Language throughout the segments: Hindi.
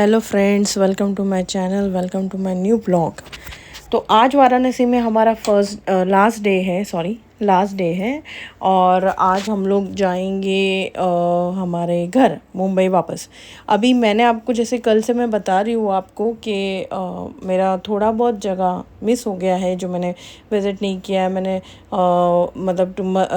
Hello friends, welcome to my channel, welcome to my new blog. तो आज वाराणसी में हमारा लास्ट डे है और आज हम लोग जाएंगे हमारे घर मुंबई वापस। अभी मैंने आपको जैसे कल से मैं बता रही हूँ आपको कि मेरा थोड़ा बहुत जगह मिस हो गया है जो मैंने विज़िट नहीं किया है, मैंने मतलब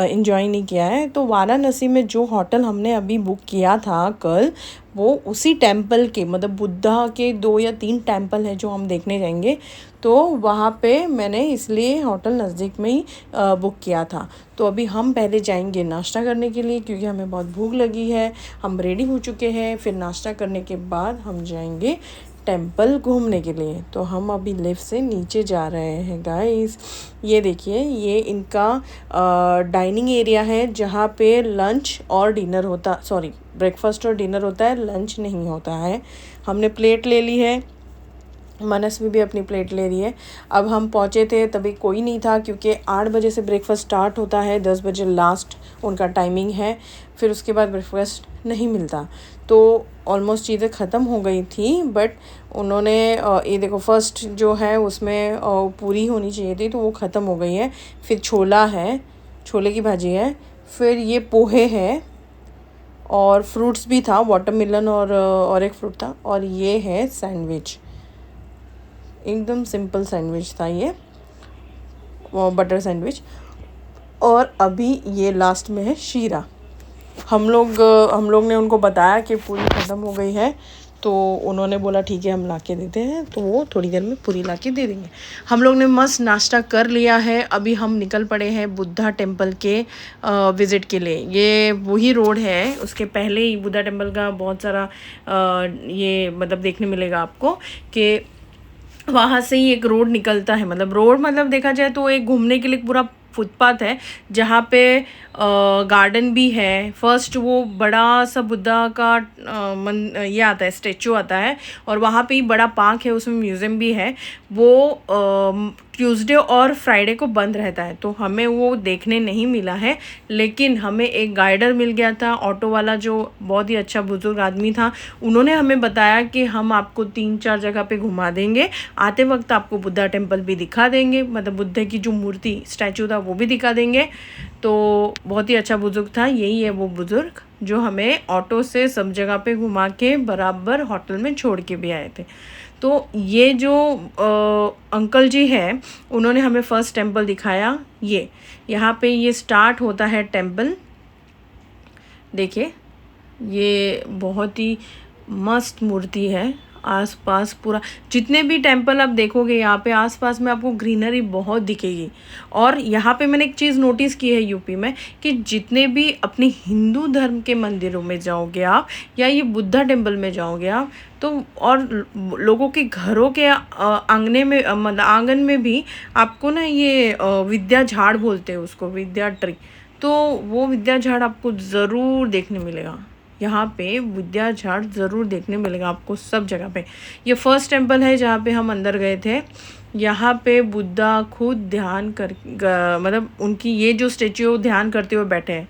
इंजॉय नहीं किया है। तो वाराणसी में जो होटल हमने अभी बुक किया था कल, वो उसी टेम्पल के मतलब बुद्धा के 2 या 3 टेम्पल है जो हम देखने जाएंगे। तो वहाँ पे मैंने इसलिए होटल नज़दीक में ही बुक किया था। तो अभी हम पहले जाएंगे नाश्ता करने के लिए क्योंकि हमें बहुत भूख लगी है। हम रेडी हो चुके हैं, फिर नाश्ता करने के बाद हम जाएंगे टेम्पल घूमने के लिए। तो हम अभी लिफ्ट से नीचे जा रहे हैं गाइस। ये देखिए, ये इनका डाइनिंग एरिया है जहाँ पे लंच और डिनर होता, सॉरी ब्रेकफास्ट और डिनर होता है, लंच नहीं होता है। हमने प्लेट ले ली है, मनस्वी भी अपनी प्लेट ले रही है। अब हम पहुँचे थे तभी कोई नहीं था क्योंकि 8 बजे से ब्रेकफास्ट स्टार्ट होता है, 10 बजे लास्ट उनका टाइमिंग है। फिर उसके बाद ब्रेकफास्ट नहीं मिलता। तो ऑलमोस्ट चीज़ें ख़त्म हो गई थी, बट उन्होंने ये देखो फर्स्ट जो है उसमें पूरी होनी चाहिए थी तो वो ख़त्म हो गई है। फिर छोला है, छोले की भाजी है, फिर ये पोहे है और फ्रूट्स भी था, वाटरमेलन और एक फ्रूट था, और ये है सैंडविच। एकदम सिंपल सैंडविच था ये, बटर सैंडविच। और अभी ये लास्ट में है शीरा। हम लोग ने उनको बताया कि पूरी ख़त्म हो गई है, तो उन्होंने बोला ठीक है हम ला के देते हैं। तो वो थोड़ी देर में पूरी ला के दे देंगे। हम लोग ने मस्त नाश्ता कर लिया है। अभी हम निकल पड़े हैं बुद्धा टेम्पल के विज़िट के लिए। ये वही रोड है, उसके पहले ही बुद्धा टेम्पल का बहुत सारा ये मतलब देखने मिलेगा आपको कि वहाँ से ही एक रोड निकलता है। मतलब देखा जाए तो एक घूमने के लिए पूरा फुटपाथ है जहाँ पे गार्डन भी है। फर्स्ट वो बड़ा सा बुद्धा का ये आता है, स्टेचू आता है, और वहाँ पे ही बड़ा पार्क है, उसमें म्यूज़ियम भी है। वो ट्यूसडे और फ्राइडे को बंद रहता है, तो हमें वो देखने नहीं मिला है। लेकिन हमें एक गाइडर मिल गया था, ऑटो वाला, जो बहुत ही अच्छा बुजुर्ग आदमी था। उन्होंने हमें बताया कि हम आपको 3-4 जगह पे घुमा देंगे, आते वक्त आपको बुद्धा टेम्पल भी दिखा देंगे, मतलब बुद्ध की जो मूर्ति स्टैचू था वो भी दिखा देंगे। तो बहुत ही अच्छा बुजुर्ग था। यही है वो बुजुर्ग जो हमें ऑटो से सब जगह पे घुमा के बराबर होटल में छोड़ के भी आए थे। तो ये जो अंकल जी हैं, उन्होंने हमें फर्स्ट टेम्पल दिखाया। ये यहाँ पे ये स्टार्ट होता है टेम्पल। देखिए, ये बहुत ही मस्त मूर्ति है। आसपास पूरा जितने भी टेम्पल आप देखोगे यहाँ पे आसपास में आपको ग्रीनरी बहुत दिखेगी। और यहाँ पे मैंने एक चीज़ नोटिस की है यूपी में कि जितने भी अपने हिंदू धर्म के मंदिरों में जाओगे आप, या ये बुद्धा टेम्पल में जाओगे आप, तो और लोगों के घरों के आंगने में मतलब आंगन में भी आपको ना ये विद्या झाड़ बोलते हैं उसको, विद्या ट्री। तो वो विद्या झाड़ आपको ज़रूर देखने मिलेगा। यहाँ पे विद्या झाड़ ज़रूर देखने मिलेगा आपको सब जगह पे। ये फर्स्ट टेम्पल है जहाँ पे हम अंदर गए थे। यहाँ पे बुद्धा खुद ध्यान मतलब उनकी ये जो स्टेच्यू ध्यान करते हुए बैठे हैं।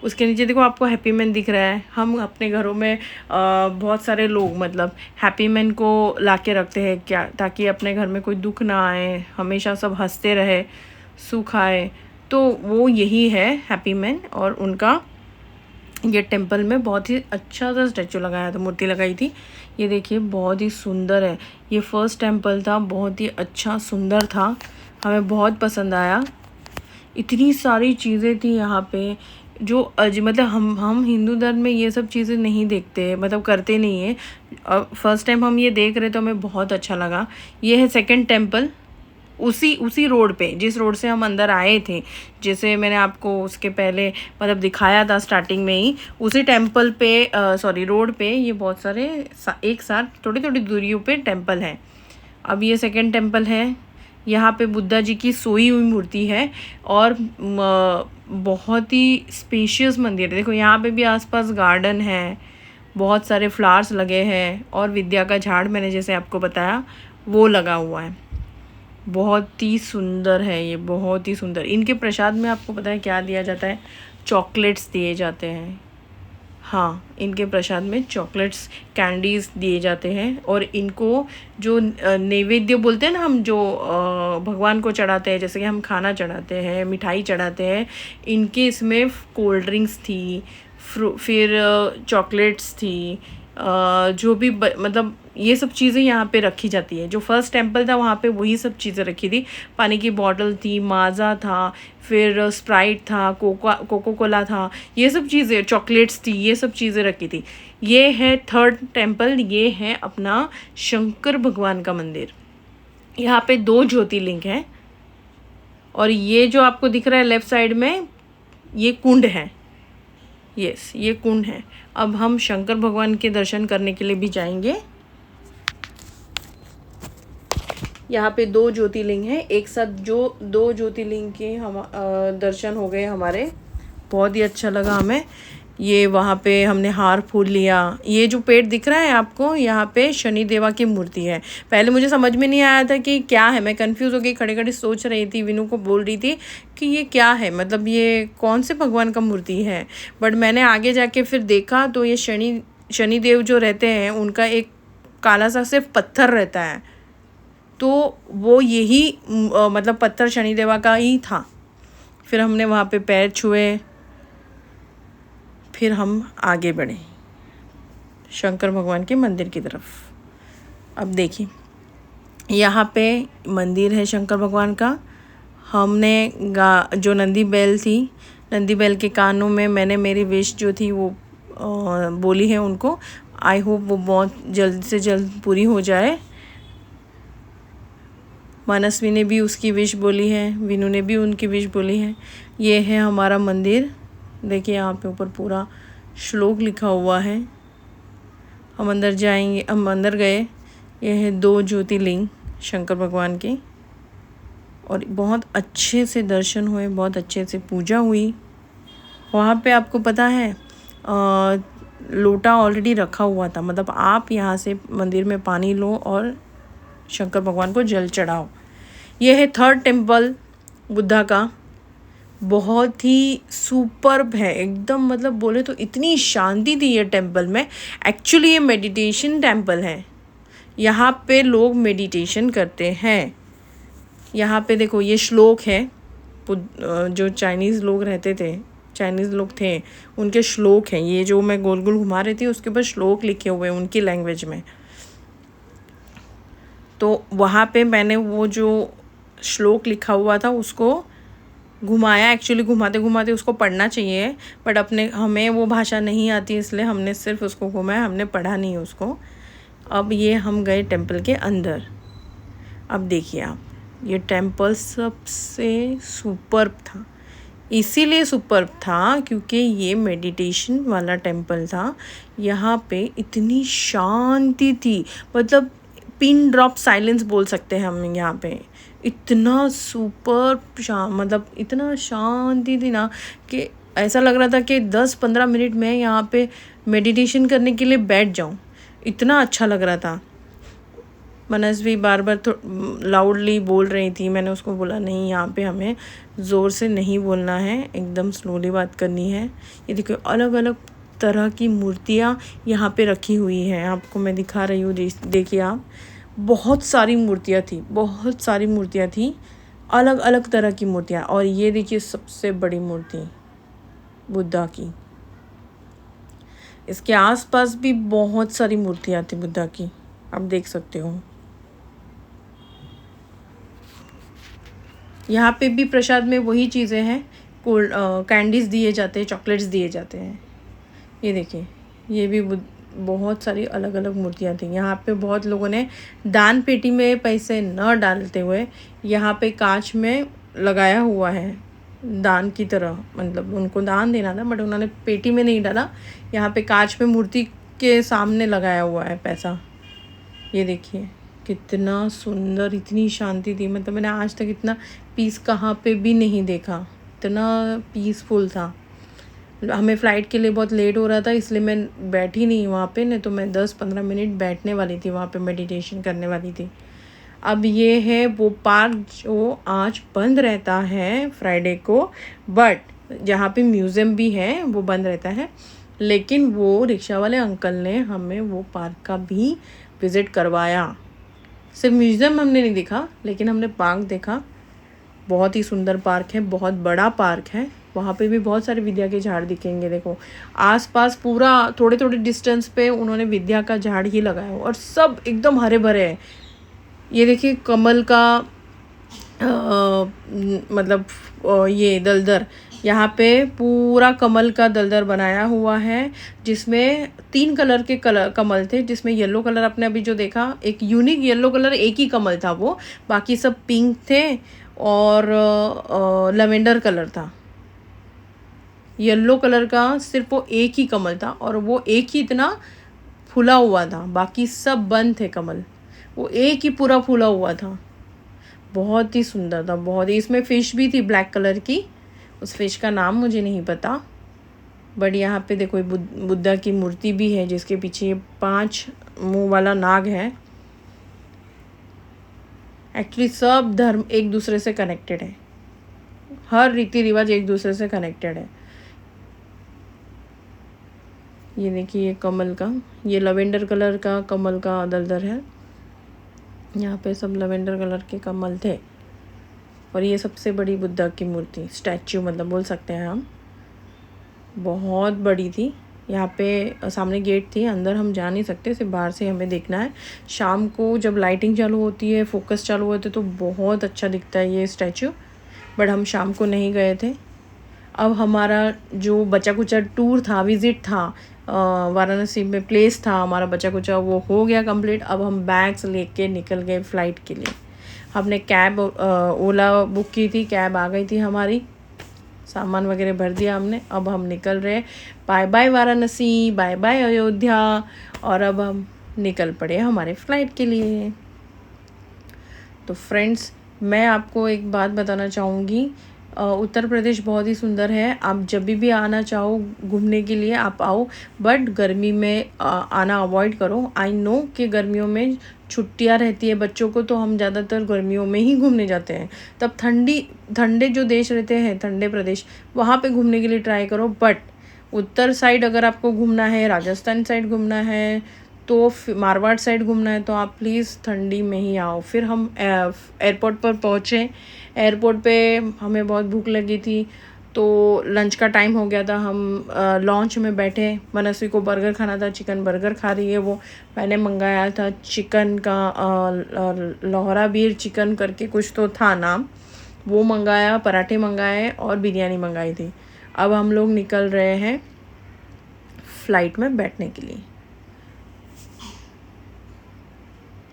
उसके नीचे देखो आपको हैप्पी मैन दिख रहा है। हम अपने घरों में बहुत सारे लोग मतलब हैप्पी मैन को ला के रखते हैं क्या, ताकि अपने घर में कोई दुख ना आए, हमेशा सब हंसते रहे, सुख आए। तो वो यही है हैप्पी मैन, और उनका ये टेम्पल में बहुत ही अच्छा सा स्टैचू लगाया था, मूर्ति लगाई थी। ये देखिए बहुत ही सुंदर है। ये फर्स्ट टेम्पल था, बहुत ही अच्छा सुंदर था, हमें बहुत पसंद आया। इतनी सारी चीज़ें थी यहाँ पे जो मतलब हम हिंदू धर्म में ये सब चीज़ें नहीं देखते, मतलब करते नहीं है। फर्स्ट टाइम हम ये देख रहे तो हमें बहुत अच्छा लगा। ये है सेकंड टेम्पल, उसी रोड पे जिस रोड से हम अंदर आए थे, जैसे मैंने आपको उसके पहले मतलब दिखाया था स्टार्टिंग में ही, उसी टेम्पल पे सॉरी रोड पे ये बहुत सारे एक साथ थोड़ी थोड़ी दूरियों पे टेम्पल हैं। अब ये सेकंड टेम्पल है। यहाँ पे बुद्धा जी की सोई हुई मूर्ति है और बहुत ही स्पेशियस मंदिर है। देखो यहाँ पे भी आसपास गार्डन है, बहुत सारे फ्लावर्स लगे हैं, और विद्या का झाड़ मैंने जैसे आपको बताया वो लगा हुआ है। बहुत ही सुंदर है ये, बहुत ही सुंदर। इनके प्रसाद में आपको पता है क्या दिया जाता है? चॉकलेट्स दिए जाते हैं। हाँ, इनके प्रसाद में चॉकलेट्स कैंडीज़ दिए जाते हैं और इनको जो नैवेद्य बोलते हैं ना हम, जो भगवान को चढ़ाते हैं, जैसे कि हम खाना चढ़ाते हैं, मिठाई चढ़ाते हैं, इनके इसमें कोल्ड ड्रिंक्स थी, फिर चॉकलेट्स थी, जो भी मतलब ये सब चीज़ें यहाँ पे रखी जाती है। जो फर्स्ट टेंपल था वहाँ पे वही सब चीज़ें रखी थी। पानी की बॉटल थी, माज़ा था, फिर स्प्राइट था, कोको कोला था, ये सब चीज़ें, चॉकलेट्स थी, ये सब चीज़ें रखी थी। ये है थर्ड टेंपल, ये है अपना शंकर भगवान का मंदिर। यहाँ पे 2 ज्योतिर्लिंग हैं और ये जो आपको दिख रहा है लेफ़्ट साइड में, ये कुंड है। यस, ये कुंड है। अब हम शंकर भगवान के दर्शन करने के लिए भी जाएंगे। यहाँ पे 2 ज्योतिर्लिंग हैं, एक साथ जो 2 ज्योतिर्लिंग के हम दर्शन हो गए हमारे। बहुत ही अच्छा लगा हमें। ये वहाँ पे हमने हार फूल लिया। ये जो पेड़ दिख रहा है आपको, यहाँ पे शनि देवा की मूर्ति है। पहले मुझे समझ में नहीं आया था कि क्या है, मैं कंफ्यूज हो गई, खड़े खड़े सोच रही थी, विनू को बोल रही थी कि ये क्या है, मतलब ये कौन से भगवान का मूर्ति है। बट मैंने आगे जाके फिर देखा तो ये शनिदेव जो रहते हैं उनका एक काला सा सिर्फ पत्थर रहता है, तो वो यही मतलब पत्थर शनिदेवा का ही था। फिर हमने वहाँ पे पैर छुए, फिर हम आगे बढ़े शंकर भगवान के मंदिर की तरफ। अब देखिए, यहाँ पे मंदिर है शंकर भगवान का। हमने जो नंदी बैल थी, नंदी बैल के कानों में मैंने मेरी विश जो थी वो बोली है उनको। आई होप वो बहुत जल्द से जल्द पूरी हो जाए। मनस्वी ने भी उसकी विश बोली है, विनू ने भी उनकी विश बोली है। ये है हमारा मंदिर। देखिए यहाँ पे ऊपर पूरा श्लोक लिखा हुआ है। हम अंदर जाएंगे, हम अंदर गए। ये है 2 ज्योतिर्लिंग शंकर भगवान के और बहुत अच्छे से दर्शन हुए, बहुत अच्छे से पूजा हुई। वहाँ पे आपको पता है लोटा ऑलरेडी रखा हुआ था, मतलब आप यहाँ से मंदिर में पानी लो और शंकर भगवान को जल चढ़ाओ। ये है थर्ड टेम्पल बुद्धा का। बहुत ही सुपर्ब है एकदम, मतलब बोले तो इतनी शांति थी ये टेम्पल में। एक्चुअली ये मेडिटेशन टेम्पल है। यहाँ पे लोग मेडिटेशन करते हैं। यहाँ पे देखो ये श्लोक है, जो चाइनीज़ लोग रहते थे, चाइनीज़ लोग थे, उनके श्लोक हैं। ये जो मैं गोल गोल घुमा रही थी उसके ऊपर श्लोक लिखे हुए हैं उनकी लैंग्वेज में। तो वहाँ पे मैंने वो जो श्लोक लिखा हुआ था उसको घुमाया। एक्चुअली घुमाते घुमाते उसको पढ़ना चाहिए, बट हमें वो भाषा नहीं आती, इसलिए हमने सिर्फ उसको घुमाया, हमने पढ़ा नहीं उसको। अब ये हम गए टेम्पल के अंदर। अब देखिए आप, ये टेम्पल सबसे सुपर्ब था। इसीलिए सुपर्ब था क्योंकि ये मेडिटेशन वाला टेम्पल था। यहाँ पे इतनी शांति थी, मतलब पिन ड्रॉप साइलेंस बोल सकते हैं हम यहाँ पे। इतना सुपर मतलब इतना शांति थी ना कि ऐसा लग रहा था कि 10-15 मिनट में यहाँ पे मेडिटेशन करने के लिए बैठ जाऊँ, इतना अच्छा लग रहा था। मनस्वी बार बार लाउडली बोल रही थी, मैंने उसको बोला नहीं, यहाँ पे हमें ज़ोर से नहीं बोलना है, एकदम स्लोली बात करनी है। ये देखो अलग अलग तरह की मूर्तियाँ यहाँ पे रखी हुई हैं, आपको मैं दिखा रही हूँ। देखिए आप, बहुत सारी मूर्तियाँ थी, बहुत सारी मूर्तियाँ थी, अलग अलग तरह की मूर्तियाँ। और ये देखिए सबसे बड़ी मूर्ति बुद्धा की। इसके आसपास भी बहुत सारी मूर्तियाँ थी बुद्धा की, आप देख सकते हो। यहाँ पे भी प्रसाद में वही चीज़ें हैं, कोल्ड कैंडीज़ दिए जाते हैं, चॉकलेट्स दिए जाते हैं। ये देखिए, ये भी बहुत सारी अलग अलग मूर्तियाँ थी। यहाँ पे बहुत लोगों ने दान पेटी में पैसे न डालते हुए यहाँ पे कांच में लगाया हुआ है दान की तरह, मतलब उनको दान देना था बट उन्होंने पेटी में नहीं डाला, यहाँ पे कांच में मूर्ति के सामने लगाया हुआ है पैसा। ये देखिए कितना सुंदर, इतनी शांति थी, मतलब मैंने आज तक इतना पीस कहाँ पे भी नहीं देखा, इतना पीसफुल था। हमें फ़्लाइट के लिए बहुत लेट हो रहा था, इसलिए मैं बैठी नहीं वहाँ पे, नहीं तो मैं 10-15 मिनट बैठने वाली थी वहाँ पे, मेडिटेशन करने वाली थी। अब ये है वो पार्क जो आज बंद रहता है फ्राइडे को, बट जहाँ पे म्यूज़ियम भी है वो बंद रहता है। लेकिन वो रिक्शा वाले अंकल ने हमें वो पार्क का भी विज़िट करवाया। सिर्फ म्यूज़ियम हमने नहीं देखा, लेकिन हमने पार्क देखा। बहुत ही सुंदर पार्क है, बहुत बड़ा पार्क है। वहाँ पे भी बहुत सारे विद्या के झाड़ दिखेंगे। देखो आसपास पूरा थोड़े थोड़े डिस्टेंस पे उन्होंने विद्या का झाड़ ही लगाया और सब एकदम हरे भरे है। ये देखिए कमल का मतलब ये दलदर, यहाँ पे पूरा कमल का दलदर बनाया हुआ है, जिसमें 3 कलर के कमल थे, जिसमें येलो कलर आपने अभी जो देखा, एक यूनिक येलो कलर एक ही कमल था वो, बाकी सब पिंक थे और लेवेंडर कलर था। येलो कलर का सिर्फ वो एक ही कमल था और वो एक ही इतना फूला हुआ था, बाकी सब बंद थे कमल, वो एक ही पूरा फूला हुआ था। बहुत ही सुंदर था, बहुत ही। इसमें फ़िश भी थी ब्लैक कलर की, उस फिश का नाम मुझे नहीं पता। बट यहाँ पे देखो बुद्धा की मूर्ति भी है, जिसके पीछे 5 मुंह वाला नाग है। एक्चुअली सब धर्म एक दूसरे से कनेक्टेड है, हर रीति रिवाज एक दूसरे से कनेक्टेड है। ये देखिए ये कमल का, ये लवेंडर कलर का कमल का दलदर है। यहाँ पे सब लवेंडर कलर के कमल थे और ये सबसे बड़ी बुद्धा की मूर्ति, स्टैच्यू मतलब बोल सकते हैं हम, बहुत बड़ी थी। यहाँ पे सामने गेट थी, अंदर हम जा नहीं सकते, सिर्फ बाहर से हमें देखना है। शाम को जब लाइटिंग चालू होती है, फोकस चालू होते तो बहुत अच्छा दिखता है ये स्टैच्यू, बट हम शाम को नहीं गए थे। अब हमारा जो बचा कुचा टूर था, विज़िट था वाराणसी में, प्लेस था हमारा बचा कुचा, वो हो गया कंप्लीट। अब हम बैग्स लेके निकल गए फ़्लाइट के लिए। हमने कैब ओला बुक की थी, कैब आ गई थी हमारी, सामान वगैरह भर दिया हमने। अब हम निकल रहे, bye bye Varanasi, bye bye Ayodhya, और अब हम निकल पड़े हमारे फ़्लाइट के लिए। तो फ्रेंड्स, मैं आपको एक बात बताना चाहूँगी, उत्तर प्रदेश बहुत ही सुंदर है। आप जब भी आना चाहो घूमने के लिए आप आओ, बट गर्मी में आना अवॉइड करो। आई नो कि गर्मियों में छुट्टियां रहती है बच्चों को, तो हम ज़्यादातर गर्मियों में ही घूमने जाते हैं। तब ठंडे जो देश रहते हैं, ठंडे प्रदेश, वहाँ पे घूमने के लिए ट्राई करो। बट उत्तर साइड अगर आपको घूमना है, राजस्थान साइड घूमना है, तो मारवाड़ साइड घूमना है, तो आप प्लीज़ ठंडी में ही आओ। फिर हम एयरपोर्ट पर पहुँचे। एयरपोर्ट पे हमें बहुत भूख लगी थी, तो लंच का टाइम हो गया था। हम लॉन्च में बैठे, मनस्वी को बर्गर खाना था, चिकन बर्गर खा रही है वो। मैंने मंगाया था चिकन का लोहरा बीर चिकन करके कुछ तो था नाम, वो मंगाया, पराठे मंगाए और बिरयानी मंगाई थी। अब हम लोग निकल रहे हैं फ़्लाइट में बैठने के लिए।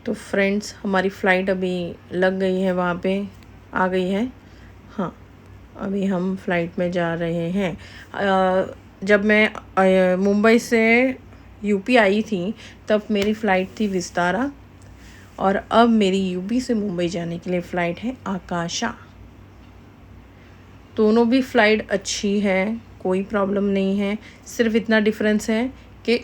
तो फ्रेंड्स, हमारी फ़्लाइट अभी लग गई है, वहाँ पे आ गई है। हाँ, अभी हम फ़्लाइट में जा रहे हैं। जब मैं मुंबई से यूपी आई थी, तब मेरी फ़्लाइट थी विस्तारा, और अब मेरी यूपी से मुंबई जाने के लिए फ़्लाइट है आकाशा। दोनों भी फ़्लाइट अच्छी है, कोई प्रॉब्लम नहीं है। सिर्फ इतना डिफरेंस है कि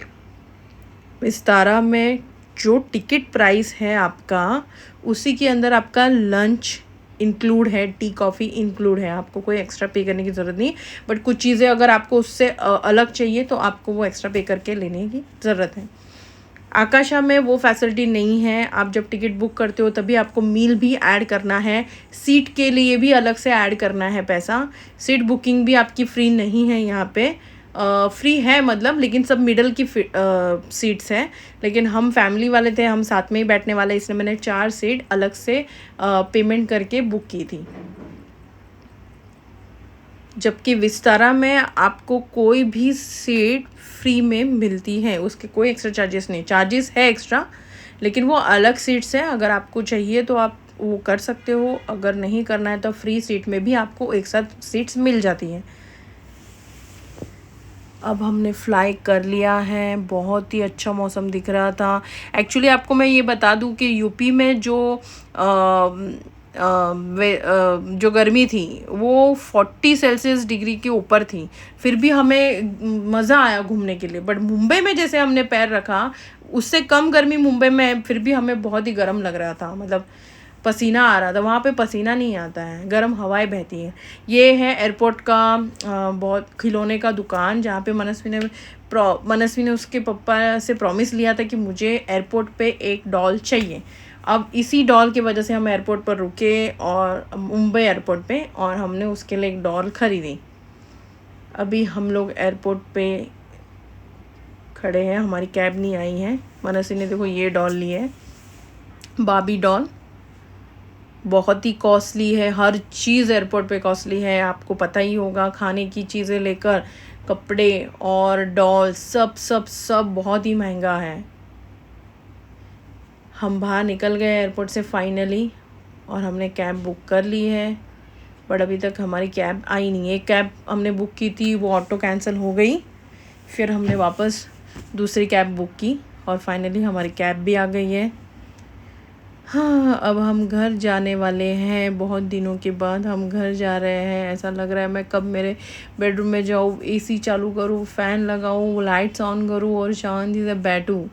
विस्तारा में जो टिकट प्राइस है आपका, उसी के अंदर आपका लंच इंक्लूड है, टी कॉफ़ी इंक्लूड है, आपको कोई एक्स्ट्रा पे करने की ज़रूरत नहीं। बट कुछ चीज़ें अगर आपको उससे अलग चाहिए तो आपको वो एक्स्ट्रा पे करके लेने की ज़रूरत है। आकाशा में वो फैसिलिटी नहीं है। आप जब टिकट बुक करते हो तभी आपको मील भी ऐड करना है, सीट के लिए भी अलग से ऐड करना है पैसा। सीट बुकिंग भी आपकी फ्री नहीं है यहाँ पे, फ्री है मतलब, लेकिन सब मिडल की सीट्स हैं। लेकिन हम फैमिली वाले थे, हम साथ में ही बैठने वाले, इसलिए मैंने 4 सीट अलग से पेमेंट करके बुक की थी। जबकि विस्तारा में आपको कोई भी सीट फ्री में मिलती है, उसके कोई एक्स्ट्रा चार्जेस नहीं। चार्जेस है एक्स्ट्रा, लेकिन वो अलग सीट्स हैं। अगर आपको चाहिए तो आप वो कर सकते हो, अगर नहीं करना है तो फ्री सीट में भी आपको एक साथ सीट्स मिल जाती हैं। अब हमने फ्लाई कर लिया है, बहुत ही अच्छा मौसम दिख रहा था। एक्चुअली आपको मैं ये बता दूं कि यूपी में जो गर्मी थी वो 40 सेल्सियस डिग्री के ऊपर थी, फिर भी हमें मज़ा आया घूमने के लिए। बट मुंबई में जैसे हमने पैर रखा, उससे कम गर्मी मुंबई में, फिर भी हमें बहुत ही गर्म लग रहा था। मतलब पसीना आ रहा था, वहाँ पे पसीना नहीं आता है, गर्म हवाएं बहती हैं। ये है एयरपोर्ट का बहुत खिलौने का दुकान, जहाँ पे मनस्वी ने उसके पापा से प्रॉमिस लिया था कि मुझे एयरपोर्ट पे एक डॉल चाहिए। अब इसी डॉल की वजह से हम एयरपोर्ट पर रुके, और मुंबई एयरपोर्ट पे, और हमने उसके लिए एक डॉल ख़रीदी। अभी हम लोग एयरपोर्ट पे खड़े हैं, हमारी कैब नहीं आई है। मनस्वी ने देखो ये डॉल ली है, बाबी डॉल, बहुत ही कॉस्टली है, हर चीज़ एयरपोर्ट पे कॉस्टली है, आपको पता ही होगा। खाने की चीज़ें लेकर कपड़े और डॉल सब सब सब बहुत ही महंगा है। हम बाहर निकल गए एयरपोर्ट से फाइनली, और हमने कैब बुक कर ली है, बट अभी तक हमारी कैब आई नहीं है। कैब हमने बुक की थी, वो ऑटो कैंसिल हो गई, फिर हमने वापस दूसरी कैब बुक की, और फाइनली हमारी कैब भी आ गई है। हाँ, अब हम घर जाने वाले हैं, बहुत दिनों के बाद हम घर जा रहे हैं। ऐसा लग रहा है मैं कब मेरे बेडरूम में जाऊँ, एसी चालू करूँ, फ़ैन लगाऊँ, लाइट्स ऑन करूँ और शांति से बैठूँ।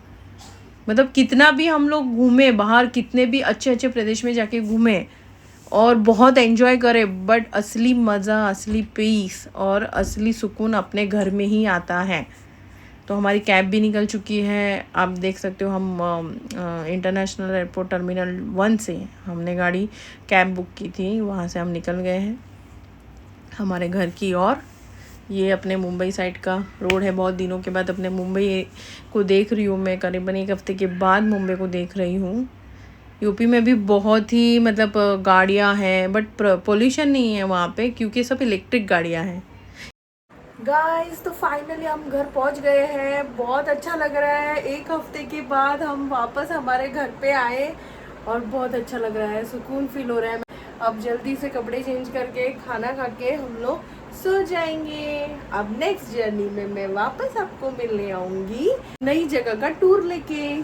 मतलब कितना भी हम लोग घूमे बाहर, कितने भी अच्छे अच्छे प्रदेश में जाके घूमे और बहुत एंजॉय करें, बट असली मज़ा, असली पीस और असली सुकून अपने घर में ही आता है। तो हमारी कैब भी निकल चुकी है, आप देख सकते हो। हम इंटरनेशनल एयरपोर्ट टर्मिनल 1 से हमने कैब बुक की थी, वहाँ से हम निकल गए हैं हमारे घर की ओर। ये अपने मुंबई साइड का रोड है। बहुत दिनों के बाद अपने मुंबई को देख रही हूँ मैं, करीबन 1 हफ्ते के बाद मुंबई को देख रही हूँ। यूपी में भी बहुत ही मतलब गाड़ियाँ हैं, बट पोल्यूशन नहीं है वहाँ पे, क्योंकि सब इलेक्ट्रिक गाड़ियाँ हैं। गाइस, तो फाइनली हम घर पहुँच गए हैं। बहुत अच्छा लग रहा है, 1 हफ्ते के बाद हम वापस हमारे घर पे आए, और बहुत अच्छा लग रहा है, सुकून फील हो रहा है। अब जल्दी से कपड़े चेंज करके खाना खा के हम लोग सो जाएंगे। अब नेक्स्ट जर्नी में मैं वापस आपको मिलने आऊँगी नई जगह का टूर लेके।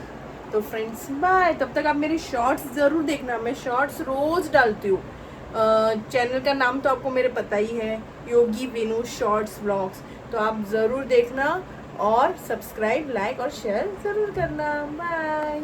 तो फ्रेंड्स बाय, तब तक आप मेरी शॉर्ट्स ज़रूर देखना, मैं शॉर्ट्स रोज़ डालती हूँ। चैनल का नाम तो आपको मेरे पता ही है, योगी विनू शॉर्ट्स व्लॉग्स, तो आप ज़रूर देखना, और सब्सक्राइब, लाइक और शेयर ज़रूर करना। बाय।